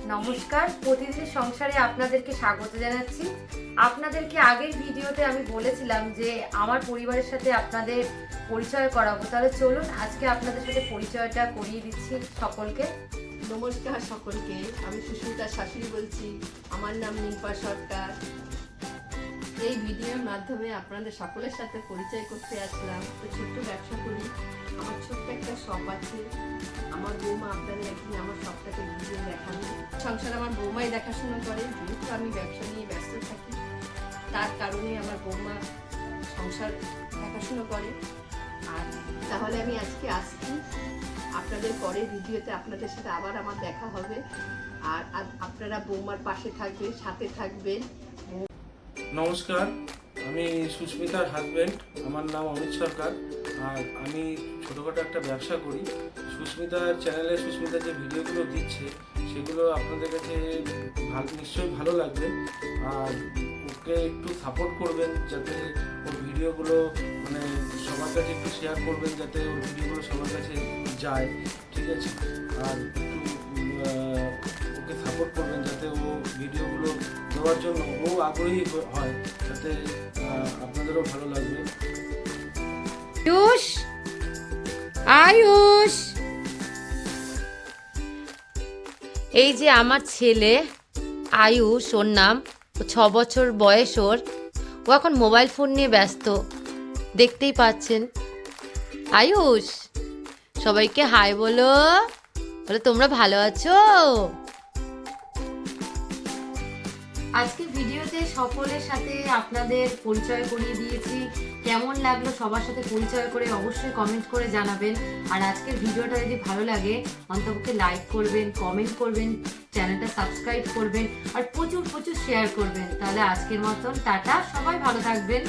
নমস্কার, প্রতিদিনের সংসারে আপনাদেরকে স্বাগত জানাচ্ছি। আপনাদেরকে আগের ভিডিওতে আমি বলেছিলাম যে আমার পরিবারের সাথে আপনাদের পরিচয় করাবো, তাহলে চলুন আজকে আপনাদের সাথে পরিচয়টা করিয়ে দিচ্ছি সকলকে। নমস্কার সকলকে, আমি সুস্মিতার শাশুড়ি বলছি। আমার নাম নিপা সরকার। এই ভিডিওর মাধ্যমে আপনাদের সকলের সাথে পরিচয় করতে আসলাম। তো ছোট্ট ব্যবসা করি, আমার ছোট্ট একটা শপ আছে। আমার বৌমা আপনাদের একদিন আমার শপটাকে ভিডিও দেখাবে। সংসার আমার বৌমাই দেখাশোনা করে, যেহেতু আমি ব্যবসা নিয়ে ব্যস্ত থাকি তার কারণে আমার বৌমা সংসার দেখাশোনা করে। আর তাহলে আমি আজকে আসছি, আপনাদের পরের ভিডিওতে আপনাদের সাথে আবার আমার দেখা হবে। আর আপনারা বৌমার পাশে থাকবেন, সাথে থাকবেন। নমস্কার, আমি সুস্মিতার হাজব্যান্ড। আমার নাম অমিত সরকার। আর আমি ছোটোখাটো একটা ব্যবসা করি। সুস্মিতার চ্যানেলে সুস্মিতা যে ভিডিওগুলো দিচ্ছে সেগুলো আপনাদের কাছে নিশ্চয়ই ভালো লাগবে। আর ওকে একটু সাপোর্ট করবেন, যাতে ওর ভিডিওগুলো মানে সবার কাছে একটু শেয়ার করবেন, যাতে ওর ভিডিওগুলো সবার কাছে যায়, ঠিক আছে? আর একটু ওকে সাপোর্ট করবেন, যাতে ও ভিডিওগুলো দেওয়ার জন্য ও আগ্রহী হয়, যাতে আপনাদেরও ভালো লাগবে। আয়ুষ, আয়ুষ, এই যে আমার ছেলে আয়ুষ, ওর নাম। 6 বছর বয়স ওর। ও এখন মোবাইল ফোন নিয়ে ব্যস্ত, দেখতেই পাচ্ছেন। আয়ুষ, সবাইকে হাই বলো, বলে তোমরা ভালো আছো। আজকে ভিডিওতে সকলের সাথে আপনাদের পরিচয় করিয়ে দিয়েছি। কেমন লাগলো সবার সাথে পরিচয় করে অবশ্যই কমেন্ট করে জানাবেন। আর আজকের ভিডিওটা যদি ভালো লাগে অন্তপক্ষে লাইক করবেন, কমেন্ট করবেন, চ্যানেলটা সাবস্ক্রাইব করবেন আর প্রচুর প্রচুর শেয়ার করবেন। তাহলে আজকের মতন টাটা, সবাই ভালো থাকবেন।